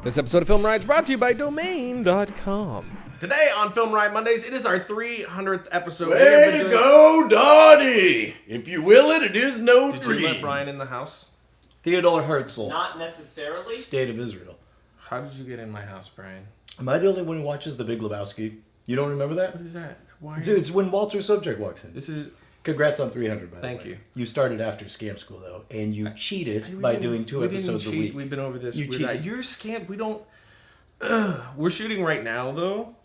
This episode of Film Riot is brought to you by Domain.com. Today on Film Riot Mondays, it is our 300th episode. Way to go, Dottie! If you will it is no dream. Did you let Brian in the house? Theodore Herzl. Not necessarily. State of Israel. How did you get in my house, Brian? Am I the only one who watches The Big Lebowski? You don't remember that? What is that? Why? It's when Walter Sobchak walks in. This is... Congrats on 300, by the way. Thank you. You started after Scam School, though, and you cheated by doing 2 episodes a week. We've been over this. You cheated. You're scammed. We don't... we're shooting right now, though.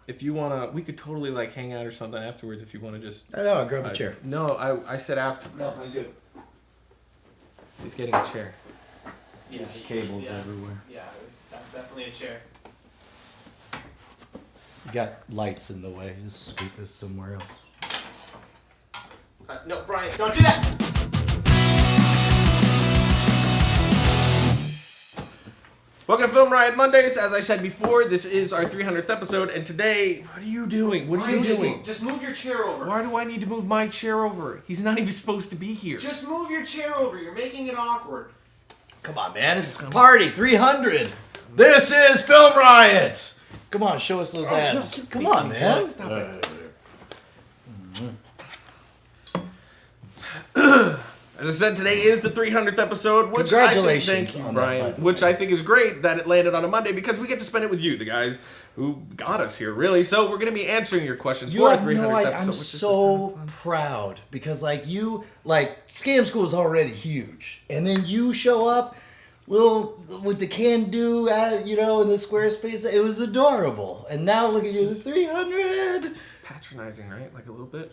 If you want to... We could totally, like, hang out or something afterwards if you want to just... I know, I'll grab a chair. No, I said afterwards. No, I'm good. He's getting a chair. Yeah, There's cables everywhere. Yeah, that's definitely a chair. You got lights in the way. Just scoot this somewhere else. No, Brian, don't do that! Welcome to Film Riot Mondays. As I said before, this is our 300th episode, and today, what are you doing? What are you doing? Just move your chair over. Why do I need to move my chair over? He's not even supposed to be here. Just move your chair over. You're making it awkward. Come on, man. It's a party. 300. This is Film Riot. Come on, show us those abs. Come on, man. Stop it. As I said, today is the 300th episode, which Congratulations I think, thank you, on Brian, that, by the which way. I think is great that it landed on a Monday because we get to spend it with you, the guys who got us here, really. So we're going to be answering your questions You for our have 300th no episode. idea. I'm which is a ton so of fun. proud because, Scam School is already huge, and then you show up, little with the can-do, in the Squarespace. It was adorable, and now look at you, 300. Patronizing, right? Like a little bit.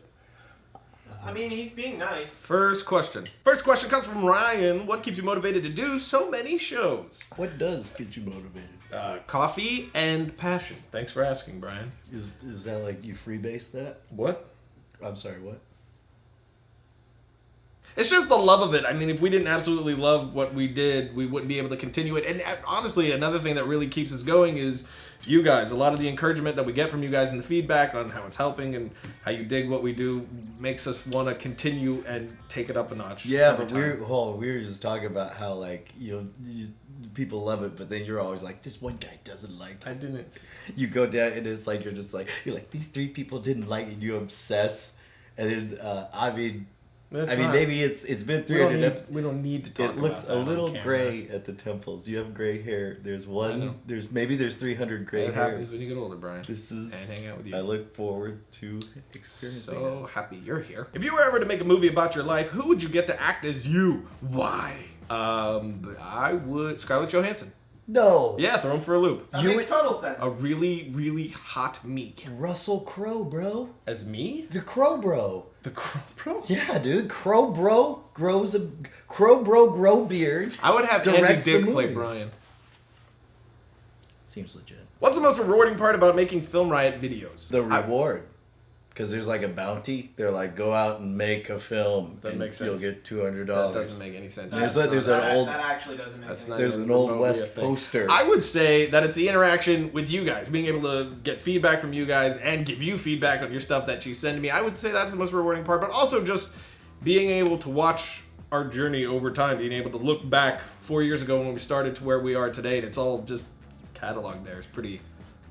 I mean, he's being nice. First question. First question comes from Ryan. What keeps you motivated to do so many shows? What does get you motivated? Coffee and passion. Thanks for asking, Brian. Is that like you freebase that? What? I'm sorry, what? It's just the love of it. I mean, if we didn't absolutely love what we did, we wouldn't be able to continue it. And honestly, another thing that really keeps us going is you guys. A lot of the encouragement that we get from you guys and the feedback on how it's helping and how you dig what we do makes us want to continue and take it up a notch. Yeah, but we were just talking about how people love it, but then you're always like, this one guy doesn't like it. I didn't. You go down and it's like you're like these 3 people didn't like it. You obsess, and then maybe it's been 300 episodes. We don't need to talk about it looks that a little on camera. gray at the temples. You have gray hair. There's one. There's 300 gray That hairs. happens when you get older, Brian. This is. And hang out with you. I look forward to experiencing. So happy you're here. If you were ever to make a movie about your life, who would you get to act as you? Why? I would Scarlett Johansson. No. Yeah, throw him for a loop. That makes total sense. A really, really hot meek. Russell Crowe, bro. As me? The Crow Bro. The Crow Bro? Yeah, dude. Crow Bro grow beard. I would have Andy Directs the Dick play movie. Brian. Seems legit. What's the most rewarding part about making Film Riot videos? The reward. Because there's like a bounty. They're like, go out and make a film. That and makes you'll sense. get $200. That doesn't make any sense. There's an old. That actually doesn't make That's sense. not There's even an Old remotely a West thing. poster. I would say that it's the interaction with you guys, being able to get feedback from you guys and give you feedback on your stuff that you send to me. I would say that's the most rewarding part, but also just being able to watch our journey over time, being able to look back 4 years ago when we started to where we are today, and it's all just cataloged there. It's pretty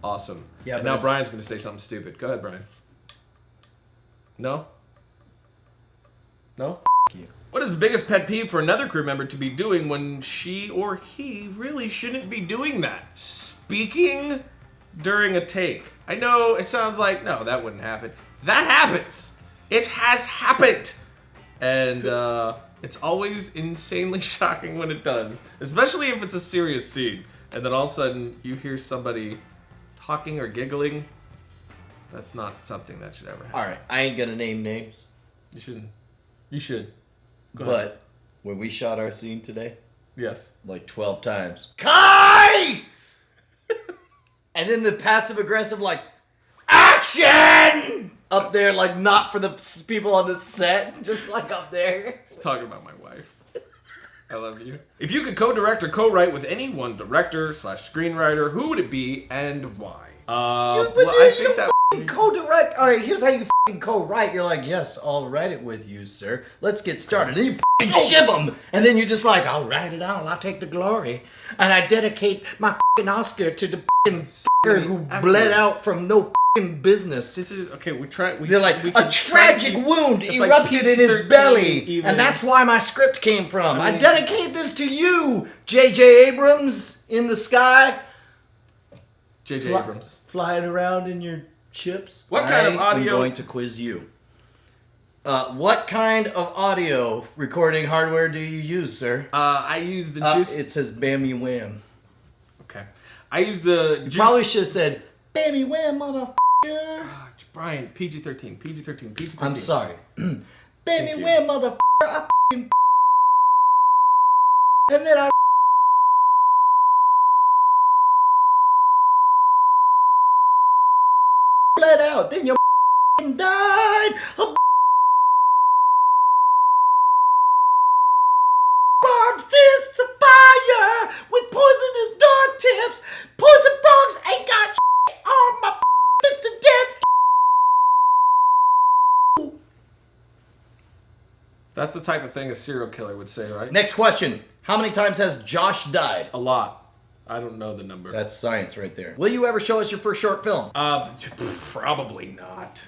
awesome. Yeah, and but now it's- Brian's going to say something stupid. Go ahead, Brian. No? No? you. What is the biggest pet peeve for another crew member to be doing when she or he really shouldn't be doing that? Speaking during a take. I know it sounds like, no, that wouldn't happen. That happens. It has happened. And it's always insanely shocking when it does. Especially if it's a serious scene. And then all of a sudden you hear somebody talking or giggling. That's not something that should ever happen. All right, I ain't gonna name names. You shouldn't. You should. Go ahead. But when we shot our scene today, Yes. like 12 times, Kai! And then the passive aggressive, like, action! Up there, like, not for the people on the set, just like up there. He's talking about my wife. I love you. If you could co-direct or co-write with any one director / screenwriter, who would it be and why? I think that co-direct. All right, here's how you fucking co-write. You're like, yes, I'll write it with you, sir. Let's get started. Then you fucking shiv them. And then you're just like, I'll write it out. I'll take the glory. And I dedicate my fucking Oscar to the fucking fucker who bled out from no fucking business. This is, okay, They're like, a tragic wound erupted in his belly. Even. And that's why my script came from. I dedicate this to you, J.J. Abrams in the sky. J.J. Abrams. Flying around in your ships. What kind of audio? I'm going to quiz you. What kind of audio recording hardware do you use, sir? I use the Juice. It says Bammy Wham. Okay. I use the Juice. Probably should have said Bammy Wham, motherfucker. Brian, PG-13, PG-13, PG-13. I'm sorry. Bammy Wham, motherfucker. I fucking and then I bled out. Then you died. Barbed fists of fire with poisonous dog tips. Poison frogs ain't got shit on my fist of death. That's the type of thing a serial killer would say, right? Next question. How many times has Josh died? A lot. I don't know the number. That's science right there. Will you ever show us your first short film? Probably not.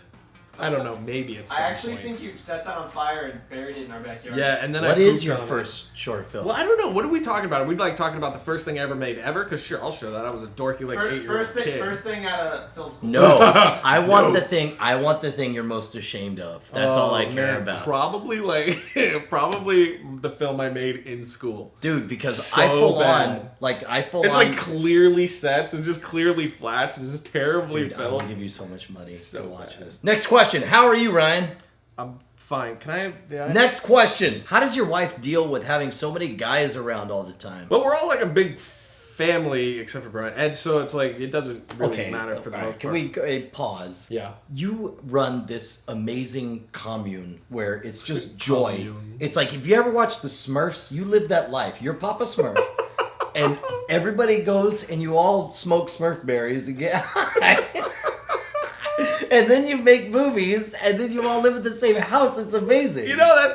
I don't know. Maybe at some I actually point. think you set that on fire and buried it in our backyard. Yeah, and then What I is pooped your on it. first short film? Well, I don't know. What are we talking about? Are we like talking about the first thing I ever made ever? Because sure, I'll show that. I was a dorky like 8-year-old kid. First thing out of film school. No, I want No. the thing. I want the thing you're most ashamed of. That's all I care man, about, Probably probably the film I made in school. dude. Because So I full bad. on, like I full It's on. like clearly sets. It's just clearly flats. It's just terribly Dude, I will filmed. give you so much money So to watch bad. this. Next question. How are you, Ryan? I'm fine. Can I have the Next question. How does your wife deal with having so many guys around all the time? Well, we're all like a big family except for Brian, and so it's like it doesn't really matter for the all right, most can part. we pause? Yeah. You run this amazing commune where it's just joy. Commune. It's like if you ever watch the Smurfs, you live that life. You're Papa Smurf. And everybody goes and you all smoke Smurf berries and get high. And then you make movies and then you all live in the same house. It's amazing. You know,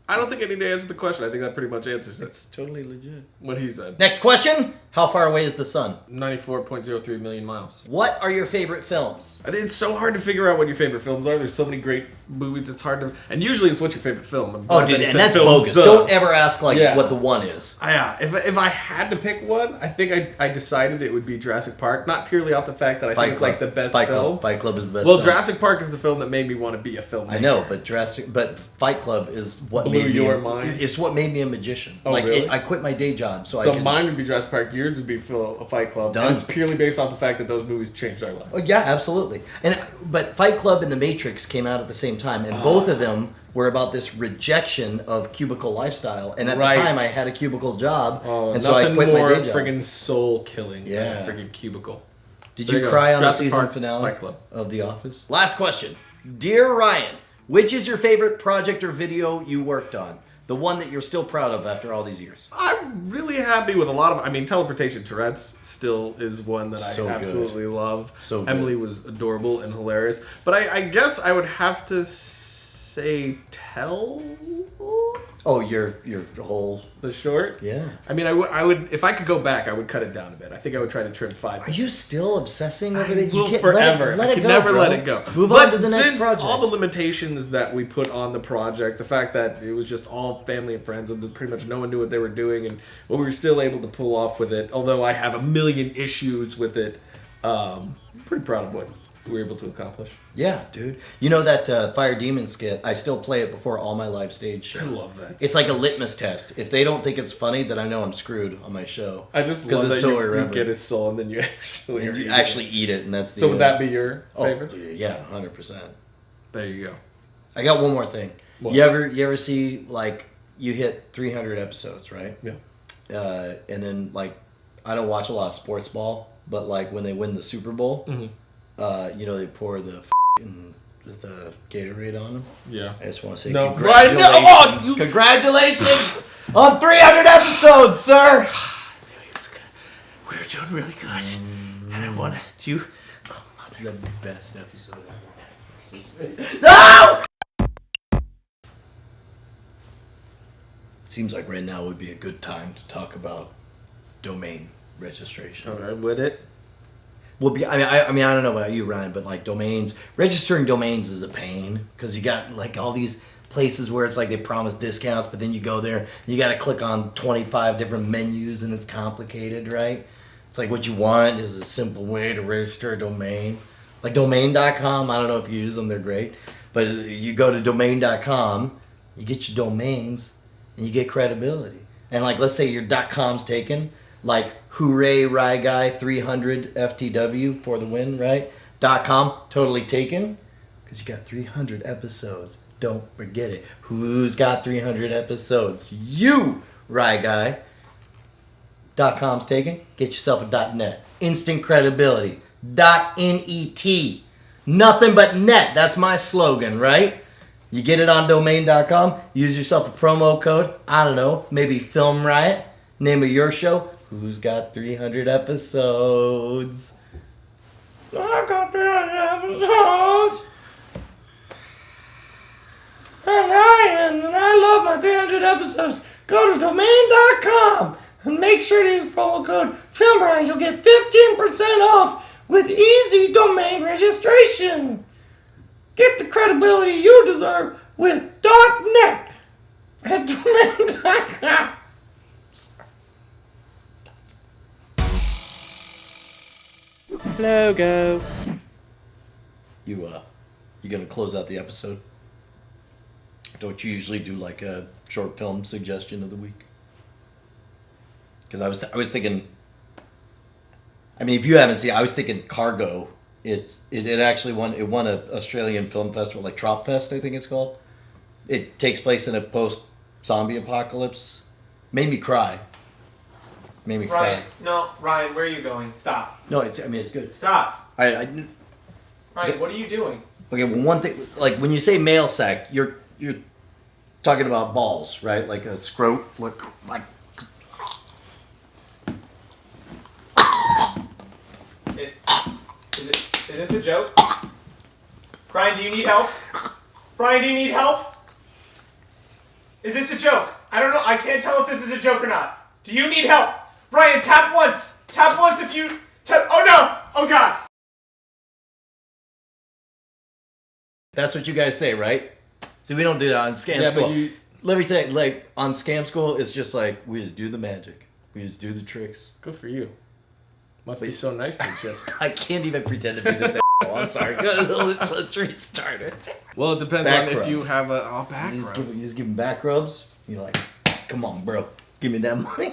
I don't think I need to answer the question. I think that pretty much answers it. It's totally legit. What he said. Next question. How far away is the sun? 94.03 million miles. What are your favorite films? I think it's so hard to figure out what your favorite films are. There's so many great movies. It's hard to. And usually it's what's your favorite film. Oh, dude, and that's bogus. Don't ever ask like Yeah. what the one is. Yeah, if I had to pick one, I think I decided it would be Jurassic Park. Not purely off the fact that I think it's like the best Fight film. Club. Fight Club is the best Well, film. Jurassic Park is the film that made me want to be a filmmaker. I know, but Fight Club is what Blew made your me. mind? It's what made me a magician. Oh, really? I quit my day job so I So could. mine would be Jurassic Park. Yours would be a Fight Club. Done. And it's purely based off the fact that those movies changed our lives. Oh, yeah, absolutely. But Fight Club and The Matrix came out at the same time, and both of them were about this rejection of cubicle lifestyle. And at Right. the time, I had a cubicle job, Oh, and so I nothing quit more my day job. friggin' soul killing Yeah. than a friggin' cubicle. Did There you you go. cry on the Jurassic season Park, finale Fight Club. of The Office? Last question. Dear Ryan, which is your favorite project or video you worked on? The one that you're still proud of after all these years? I'm really happy with a lot of. I mean, Teleportation Tourette's still is one that So I good. absolutely love. So good. Emily was adorable and hilarious. But I guess I would have to say Tell Oh, your whole... the short. Yeah. I mean, I would if I could go back, I would cut it down a bit. I think I would try to trim 5. Are you still obsessing over I that? will You can't forever. Let I it can go, never bro. let it go. Move But on to the next since project. all the limitations that we put on the project, the fact that it was just all family and friends, and pretty much no one knew what they were doing, and what we were still able to pull off with it, although I have a million issues with it, I'm pretty proud of what we were able to accomplish. Yeah, dude. You know that Fire Demon skit? I still play it before all my live stage shows. I love that. It's like a litmus test. If they don't think it's funny, then I know I'm screwed on my show. I just 'Cause love it's that so you irreverent. get his soul and then you actually And are you eating actually it. eat it, and that's the So would that be your favorite? Oh, yeah, 100%. There you go. I got one more thing. What? You ever see, like, you hit 300 episodes, right? Yeah. And then, like, I don't watch a lot of sports ball, but, like, when they win the Super Bowl, you know, they pour the Gatorade on them. Yeah. I just want to say No, congratulations. Brian, no! Oh, Congratulations on 300 episodes, sir. We're doing really good. And I want to do It's the best episode ever. No! Seems like right now would be a good time to talk about domain registration. All right, would it? Well, I mean, I don't know about you, Ryan, but like registering domains is a pain because you got like all these places where it's like they promise discounts, but then you go there, you got to click on 25 different menus, and it's complicated, right? It's like what you want is a simple way to register a domain. Like domain.com, I don't know if you use them, they're great. But you go to domain.com, you get your domains, and you get credibility. And like, let's say your .com's taken, like hooray, Rye Guy 300 FTW for the win, right? .com, totally taken, because you got 300 episodes. Don't forget it. Who's got 300 episodes? You, Rye Guy. .com's taken. Get yourself a .net. Instant credibility. .net. Nothing but net. That's my slogan, right? You get it on domain.com. Use yourself a promo code. I don't know. Maybe FilmRiot. Name of your show. Who's got 300 episodes? I've got 300 episodes. I'm Ryan, and I love my 300 episodes. Go to domain.com and make sure to use promo code FilmRiot. You'll get 15% off with easy domain registration. Get the credibility you deserve with .net at domain.com. Logo. You gonna close out the episode? Don't you usually do like a short film suggestion of the week? Because I was thinking. I mean, if you haven't seen, I was thinking Cargo. It actually won an Australian film festival, like Tropfest, I think it's called. It takes place in a post-zombie apocalypse. Made me cry. Ryan, no, Ryan, where are you going? Stop. No, it's good. Stop. Ryan, What are you doing? Okay, well, one thing, like when you say male sack, you're talking about balls, right? Like a scrote, like. Is this a joke? Brian, do you need help? Brian, do you need help? Is this a joke? I don't know. I can't tell if this is a joke or not. Do you need help? Brian, tap once. Tap once if you... Oh, no. Oh, God. That's what you guys say, right? See, we don't do that on Scam School. But let me tell you, like, on Scam School, it's just like, we just do the magic. We just do the tricks. Good for you. Must be so nice to just... I can't even pretend to be this I'm sorry. Let's restart it. Well, it depends Back on rubs. if you have a back You rub. just give him back rubs. You're like, come on, bro. Give me that money.